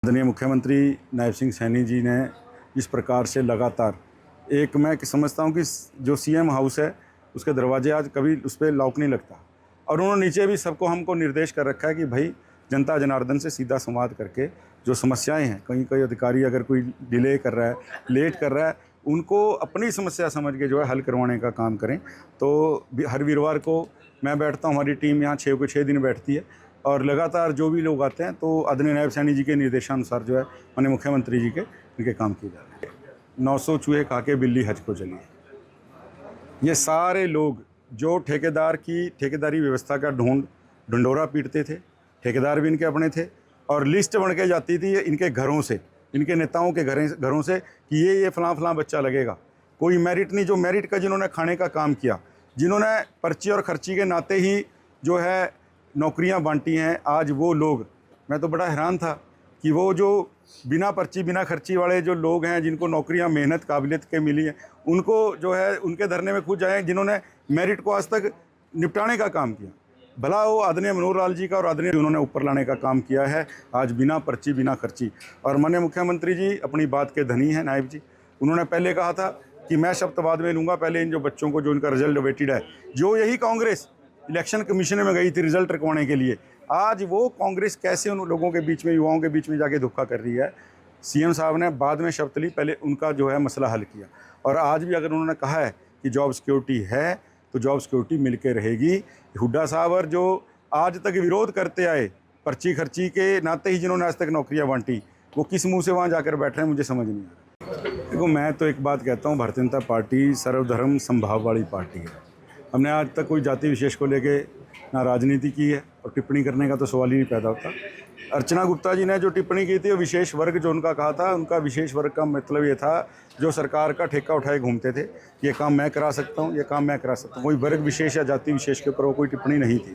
आदरणीय मुख्यमंत्री नायब सिंह सैनी जी ने इस प्रकार से लगातार मैं समझता हूँ कि जो सीएम हाउस है उसके दरवाजे आज कभी उस पर लॉक नहीं लगता, और उन्होंने नीचे भी सबको हमको निर्देश कर रखा है कि भाई जनता जनार्दन से सीधा संवाद करके जो समस्याएं हैं, कहीं कोई अधिकारी अगर कोई डिले कर रहा है, लेट कर रहा है, उनको अपनी समस्या समझ के जो है हल करवाने का काम करें। तो हर वीरवार को मैं बैठता हूँ, हमारी टीम यहाँ 6 को 6 दिन बैठती है, और लगातार जो भी लोग आते हैं तो आदरणीय नायब सैनी जी के निर्देशानुसार जो है माननीय मुख्यमंत्री जी के इनके काम किए जा रहे हैं। 900 चूहे खा के बिल्ली हज को चली। ये सारे लोग जो ठेकेदार की ठेकेदारी व्यवस्था का ढंढोरा पीटते थे, ठेकेदार भी इनके अपने थे, और लिस्ट बन के जाती थी इनके घरों से, इनके नेताओं के घरों से कि ये फलां बच्चा लगेगा। कोई मेरिट नहीं, जो मेरिट का जिन्होंने खाने का काम किया, जिन्होंने पर्ची और खर्ची के नाते ही जो है नौकरियां बांटी हैं, आज वो लोग, मैं तो बड़ा हैरान था कि वो जो बिना पर्ची बिना खर्ची वाले जो लोग हैं, जिनको नौकरियां मेहनत काबिलियत के मिली हैं, उनको जो है उनके धरने में खुद जाएँ जिन्होंने मेरिट को आज तक निपटाने का काम किया। भला वो आदरणीय मनोहर लाल जी का और आदरणीय उन्होंने ऊपर लाने का काम किया है आज बिना पर्ची बिना खर्ची। और माननीय मुख्यमंत्री जी अपनी बात के धनी हैं नायब जी। उन्होंने पहले कहा था कि मैं शपथ बाद में लूँगा, पहले इन जो बच्चों को जो इनका रिजल्ट वेटेड है, जो यही कांग्रेस इलेक्शन कमीशन में गई थी रिजल्ट रखवाने के लिए, आज वो कांग्रेस कैसे उन लोगों के बीच में, युवाओं के बीच में जाके धोखा कर रही है। सीएम साहब ने बाद में शपथ ली, पहले उनका जो है मसला हल किया। और आज भी अगर उन्होंने कहा है कि जॉब सिक्योरिटी है तो जॉब सिक्योरिटी मिल के रहेगी। हुड्डा साहब और जो आज तक विरोध करते आए पर्ची खर्ची के नाते ही, जिन्होंने आज तक नौकरियां बांटी, वो किस मुंह से वहाँ जाकर बैठ रहे हैं, मुझे समझ नहीं आ रहा। देखो, मैं तो एक बात कहता हूँ, भारतीय जनता पार्टी सर्वधर्म संभाव वाली पार्टी है। हमने आज तक कोई जाति विशेष को लेके ना राजनीति की है, और टिप्पणी करने का तो सवाल ही नहीं पैदा होता। अर्चना गुप्ता जी ने जो टिप्पणी की थी, वो विशेष वर्ग जो उनका कहा था, उनका विशेष वर्ग का मतलब ये था जो सरकार का ठेका उठाए घूमते थे, ये काम मैं करा सकता हूँ, ये काम मैं करा सकता हूँ। कोई वर्ग विशेष या जाति विशेष के ऊपर वो कोई टिप्पणी नहीं थी।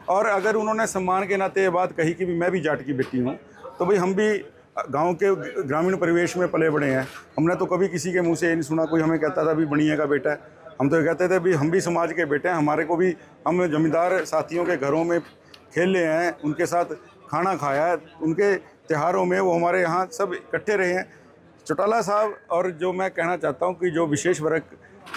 और अगर उन्होंने सम्मान के नाते ये बात कही कि मैं भी जाट की बेटी हूँ, तो भाई हम भी गाँव के ग्रामीण परिवेश में पले बड़े हैं। हमने तो कभी किसी के मुँह से ये नहीं सुना कोई हमें कहता था भी बनिए का बेटा है। हम तो कहते थे भी हम भी समाज के बेटे हैं, हमारे को भी, हम जमींदार साथियों के घरों में खेले हैं, उनके साथ खाना खाया है, उनके त्योहारों में वो हमारे यहाँ सब इकट्ठे रहे हैं। चौटाला साहब, और जो मैं कहना चाहता हूँ कि जो विशेष वर्ग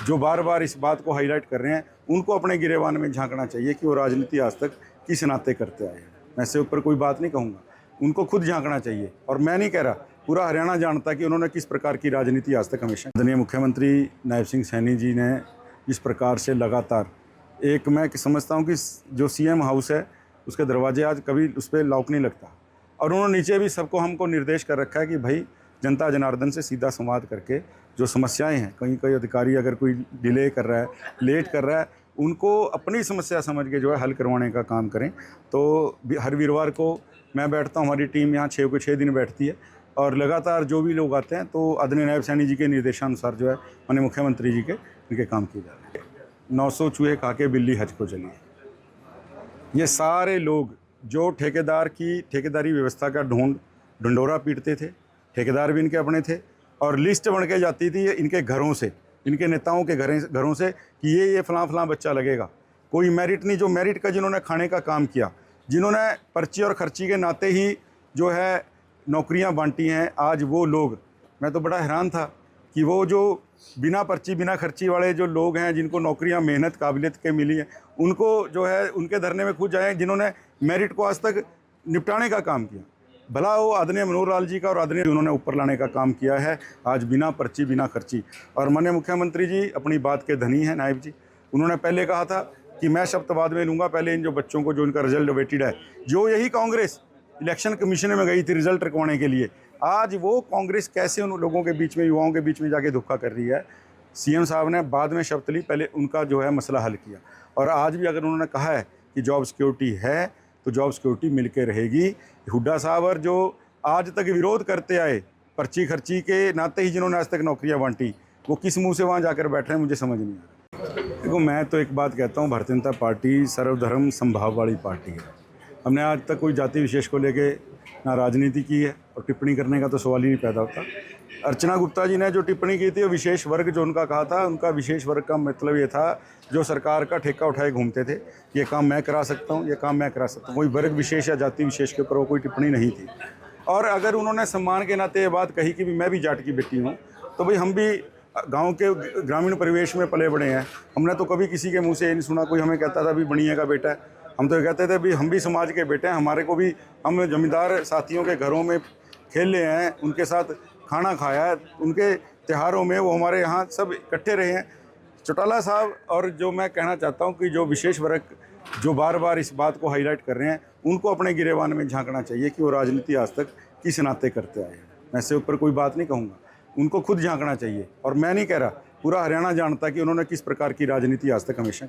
जो बार बार इस बात को हाईलाइट कर रहे हैं, उनको अपने गिरेबान में झांकना चाहिए कि वो राजनीति आज तक किस नाते करते आए हैं। मैं इससे ऊपर कोई बात नहीं कहूँगा, उनको खुद झांकना चाहिए। और मैं नहीं कह रहा, पूरा हरियाणा जानता कि उन्होंने किस प्रकार की राजनीति आज तक हमेशा। आदरणीय मुख्यमंत्री नायब सिंह सैनी जी ने इस प्रकार से लगातार मैं समझता हूँ कि जो सीएम हाउस है उसके दरवाजे आज कभी उस पर लॉक नहीं लगता, और उन्होंने नीचे भी सबको हमको निर्देश कर रखा है कि भाई जनता जनार्दन से सीधा संवाद करके जो समस्याएं हैं, कहीं कोई अधिकारी अगर कोई डिले कर रहा है, लेट कर रहा है, उनको अपनी समस्या समझ के जो है हल करवाने का काम करें। तो हर वीरवार को मैं बैठता हूँ, हमारी टीम यहाँ 6 को 6 दिन बैठती है, और लगातार जो भी लोग आते हैं तो आदरणीय नायब सैनी जी के निर्देशानुसार जो है माननीय मुख्यमंत्री जी के इनके काम किए जा रहे हैं। 900 चूहे खा के बिल्ली हज को चली। ये सारे लोग जो ठेकेदार की ठेकेदारी व्यवस्था का ढंढोरा पीटते थे, ठेकेदार भी इनके अपने थे, और लिस्ट बन के जाती थी इनके घरों से, इनके नेताओं के घरों से कि ये फलां बच्चा लगेगा। कोई मेरिट नहीं, जो मेरिट का जिन्होंने खाने का काम किया, जिन्होंने पर्ची और खर्ची के नाते ही जो है नौकरियां बांटी हैं, आज वो लोग, मैं तो बड़ा हैरान था कि वो जो बिना पर्ची बिना खर्ची वाले जो लोग हैं, जिनको नौकरियां मेहनत काबिलियत के मिली हैं, उनको जो है उनके धरने में खुद जाएँ जिन्होंने मेरिट को आज तक निपटाने का काम किया। भला वो आदरणीय मनोहर लाल जी का और आदरणीय उन्होंने ऊपर लाने का काम किया है आज बिना पर्ची बिना खर्ची। और माननीय मुख्यमंत्री जी अपनी बात के धनी हैं नायब जी। उन्होंने पहले कहा था कि मैं शपथ बाद में लूँगा, पहले इन जो बच्चों को जो इनका रिजल्ट वेटेड है, जो यही कांग्रेस इलेक्शन कमीशन में गई थी रिजल्ट रखवाने के लिए, आज वो कांग्रेस कैसे उन लोगों के बीच में, युवाओं के बीच में जाके धोखा कर रही है। सीएम साहब ने बाद में शपथ ली, पहले उनका जो है मसला हल किया। और आज भी अगर उन्होंने कहा है कि जॉब सिक्योरिटी है तो जॉब सिक्योरिटी मिल के रहेगी। हुड्डा साहब और जो आज तक विरोध करते आए पर्ची खर्ची के नाते ही, जिन्होंने आज तक नौकरियां बांटी, वो किस मुंह से वहाँ जाकर बैठ रहे हैं, मुझे समझ नहीं आ रहा। देखो, मैं तो एक बात कहता हूँ, भारतीय जनता पार्टी सर्वधर्म संभाव वाली पार्टी है। हमने आज तक कोई जाति विशेष को लेके ना राजनीति की है, और टिप्पणी करने का तो सवाल ही नहीं पैदा होता। अर्चना गुप्ता जी ने जो टिप्पणी की थी, वो विशेष वर्ग जो उनका कहा था, उनका विशेष वर्ग का मतलब ये था जो सरकार का ठेका उठाए घूमते थे, ये काम मैं करा सकता हूँ, ये काम मैं करा सकता हूँ। कोई वर्ग विशेष या जाति विशेष के ऊपर वो कोई टिप्पणी नहीं थी। और अगर उन्होंने सम्मान के नाते ये बात कही कि भी मैं भी जाट की बेटी हूँ, तो भाई हम भी गांव के ग्रामीण परिवेश में पले बड़े हैं। हमने तो कभी किसी के मुंह से ये नहीं सुना कोई हमें कहता था भी बनिया का बेटा है। हम तो ये कहते थे भी हम भी समाज के बेटे हैं, हमारे को भी, हम जमींदार साथियों के घरों में खेले हैं, उनके साथ खाना खाया है, उनके त्योहारों में वो हमारे यहाँ सब इकट्ठे रहे हैं। चौटाला साहब, और जो मैं कहना चाहता हूँ कि जो विशेष वर्ग जो बार बार इस बात को हाईलाइट कर रहे हैं, उनको अपने गिरेबान में झांकना चाहिए कि वो राजनीति आज तक किस नाते करते आए हैं। मैं इससे ऊपर कोई बात नहीं कहूँगा, उनको खुद झांकना चाहिए। और मैं नहीं कह रहा, पूरा हरियाणा जानता कि उन्होंने किस प्रकार की राजनीति आज तक हमेशा